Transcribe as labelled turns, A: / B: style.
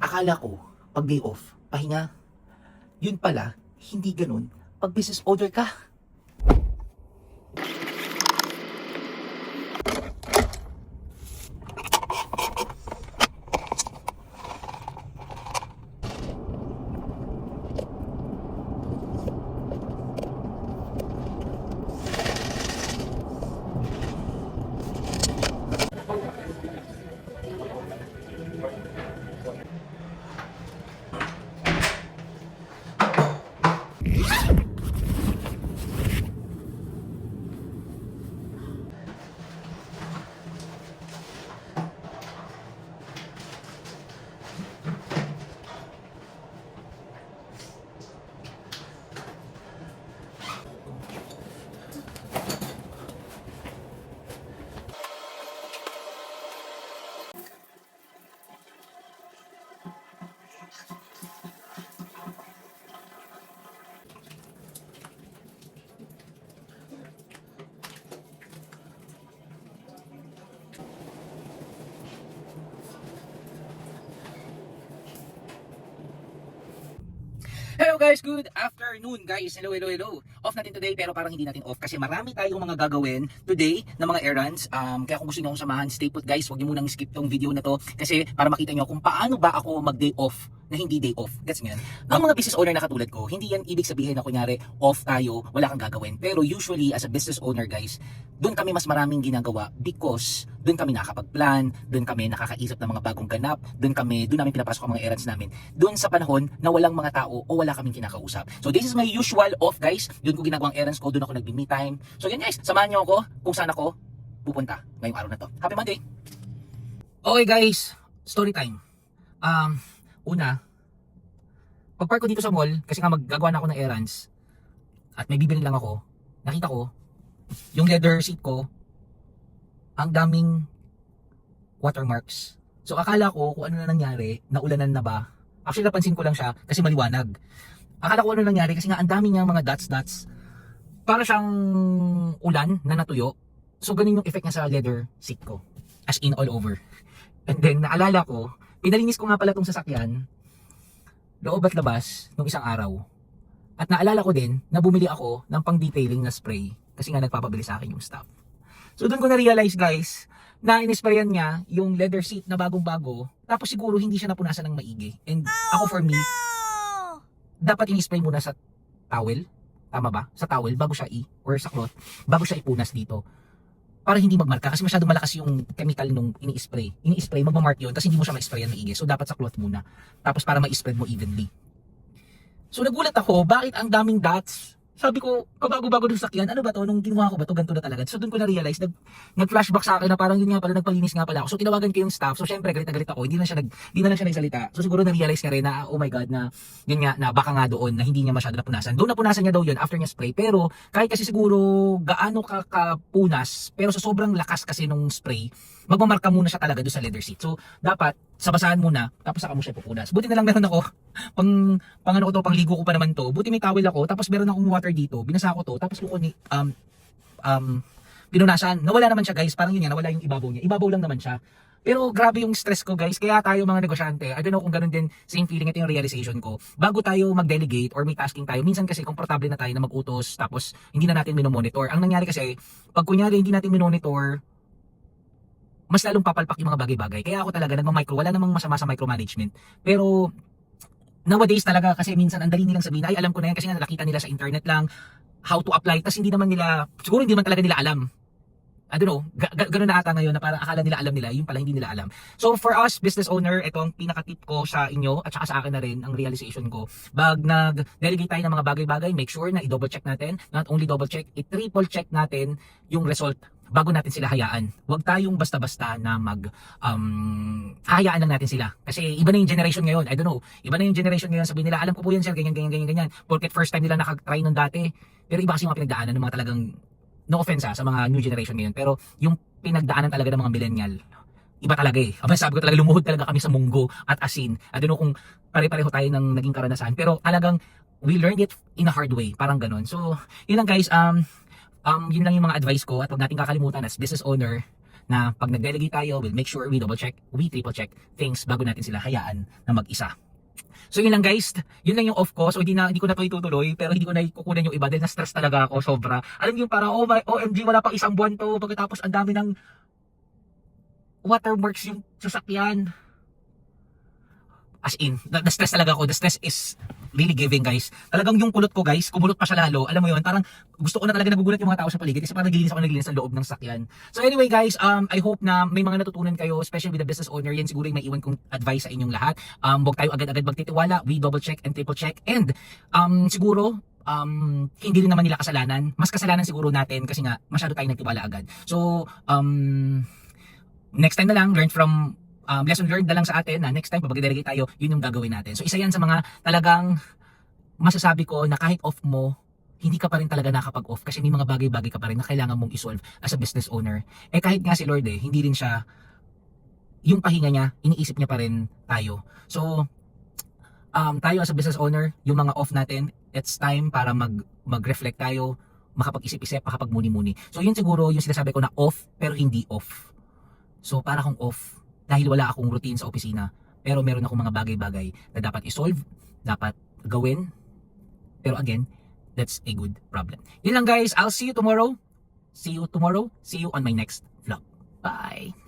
A: Akala ko, pag day off, pahinga. Yun pala, hindi ganun. Pag business owner ka.
B: Hello guys, good afternoon guys. Hello. Off natin today pero parang hindi natin off kasi marami tayong mga gagawin today na mga errands. Kaya kung gusto niyo akong samahan, stay put guys. Huwag niyo munang skip tong video na to kasi para makita niyo kung paano ba ako mag-day off na hindi day off. Gets niyo yan? Ang mga business owner na katulad ko, hindi yan ibig sabihin na kunyari off tayo, wala kang gagawin. Pero usually as a business owner guys, doon kami mas maraming ginagawa because doon kami nakakapag-plan, doon kami nakakaisip ng mga bagong ganap, doon namin pinapasok ang mga errands namin. Doon sa panahon na walang mga tao o wala kaming kinakausap. So this is my usual off guys. Doon ko ginagawang errands ko, doon ako nagbi-me time. So yan guys, samahan niyo ako kung saan ako pupunta ngayong araw na to. Happy Monday! Okay guys, story time. Una, pag-park ko dito sa mall, kasi nga maggagawa na ako ng errands, at may bibili lang ako, nakita ko, yung leather seat ko, ang daming watermarks. So akala ko kung ano na nangyari, naulanan na ba? Actually napansin ko lang siya kasi maliwanag. Akala ko ano nangyari kasi nga ang dami niya mga dots. Para siyang ulan na natuyo. So ganun yung effect niya sa leather seat ko. As in all over. And then naalala ko, pinalinis ko nga pala tong sasakyan, loob at labas, nung isang araw. At naalala ko din na bumili ako ng pang-detailing na spray kasi nga nagpapabili sa akin yung staff. So doon ko na-realize guys, na inisprayan niya yung leather seat na bagong-bago, tapos siguro hindi siya napunasan ng maigi. And ako for me, dapat in-spray muna sa towel. Tama ba? Sa towel, bago siya or sa cloth, bago siya ipunas dito. Para hindi magmarka kasi masyadong malakas yung chemical nung ini-spray magmamark yun tapos hindi mo siya ma-sprayan maigi. So dapat sa cloth muna. Tapos para ma-spread mo evenly. So nagulat ako, bakit ang daming dots? Sabi ko, kabago-bago ng sakyan, ano ba to? Nung ginawa ko ba to, ganito na talaga. So doon ko na-realize, nag-flashback sa akin na parang yun nga pala, nagpalinis nga pala ako. So tinawagan ko yung staff. So syempre, galit na galit ako. Hindi na lang siya nagsalita. So siguro na-realize ka rin na, oh my God, na yun nga, na baka nga doon, na hindi niya masyado napunasan. Doon napunasan niya daw yun after niya spray. Pero kahit kasi siguro gaano kapunas, pero sa sobrang lakas kasi nung spray, magmamarka muna siya talaga doon sa leather seat. So dapat, sa basahan muna, tapos saka mo siya pupunas. Buti na lang meron ako, pangligo ko pa naman to. Buti may towel ako, tapos meron akong water dito, binasa ko to, tapos ko pinunasan. Nawala naman siya guys, parang yun nga, nawala yung ibabaw niya. Ibabaw lang naman siya. Pero grabe yung stress ko guys, kaya tayo mga negosyante, I don't know kung ganun din, same feeling, ito yung realization ko. Bago tayo mag-delegate or may tasking tayo, minsan kasi komportable na tayo na mag-utos, tapos hindi na natin minomonitor. Ang nangyari kasi, pag kunyari hindi natin minomonitor, mas lalong papalpak yung mga bagay-bagay. Kaya ako talaga nagmamicro, wala namang masama sa micromanagement. Pero nowadays talaga kasi minsan ang dali nilang sabihin, ay alam ko na yan kasi nga nakita nila sa internet lang how to apply, tas hindi naman nila, siguro hindi naman talaga nila alam. I don't know, gano'n na ata ngayon na parang akala nila alam nila, yung pala hindi nila alam. So for us, business owner, ito ang pinaka-tip ko sa inyo at saka sa akin na rin, ang realization ko. Pag nag-delegate tayo ng mga bagay-bagay, make sure na i-double check natin, not only double check, i-triple check natin yung result bago natin sila hayaan. Huwag tayong basta-basta na hayaan lang natin sila. Kasi iba na yung generation ngayon. I don't know. Iba na yung generation ngayon. Sabihin nila, alam ko po yan sir, ganyan. Porket first time nila nakatry nung dati. Pero iba kasi yung mga pinagdaanan ng mga talagang, no offense sa mga new generation ngayon. Pero yung pinagdaanan talaga ng mga millennial, iba talaga eh. Aba, sabi ko talaga, lumuhod talaga kami sa munggo at asin. I don't know kung pare-pareho tayo ng naging karanasan. Pero talagang, we learned it in a hard way. Parang ganun. So, yun lang guys, yun lang yung mga advice ko at huwag natin kakalimutan as business owner na pag nag-delegate tayo, we'll make sure we double check, we triple check things bago natin sila hayaan na mag-isa. So yun lang guys, yun lang yung off ko. So hindi ko na to itutuloy, pero hindi ko na ikukunan yung iba dahil na-stress talaga ako sobra. Alam niyo yung para OMG, wala pang isang buwan to, pagkatapos ang dami ng waterworks yung sasakyan. As in, na-stress talaga ako. The stress is really giving guys. Talagang yung kulot ko guys, kumulot pa siya lalo. Alam mo yun, parang gusto ko na talaga nagugulat yung mga tao sa paligid kasi parang naglilinis ng loob ng sakyan. So anyway guys, I hope na may mga natutunan kayo, especially with the business owner. Yan siguro yung may iwan kong advice sa inyong lahat. Huwag tayo agad-agad magtitiwala. We double check and triple check. And siguro, hindi rin naman nila kasalanan. Mas kasalanan siguro natin kasi nga masyado tayong nagtiwala agad. So, next time na lang, learn from lesson learned na lang sa atin na next time pag mag-delegate tayo, yun yung gagawin natin. So isa yan sa mga talagang masasabi ko na kahit off mo, hindi ka pa rin talaga nakapag-off kasi may mga bagay-bagay ka pa rin na kailangan mong isolve as a business owner. Eh kahit nga si Lord hindi rin siya, yung pahinga niya, iniisip niya pa rin tayo. So, tayo as a business owner, yung mga off natin, it's time para mag-reflect tayo, makapag-isip-isip, makapag-muni-muni. So yun siguro yung sinasabi ko na off pero hindi off. So para kung off, dahil wala akong routine sa opisina, pero meron akong mga bagay-bagay na dapat isolve, dapat gawin. Pero again, that's a good problem. Yun lang guys, I'll see you tomorrow. See you on my next vlog. Bye!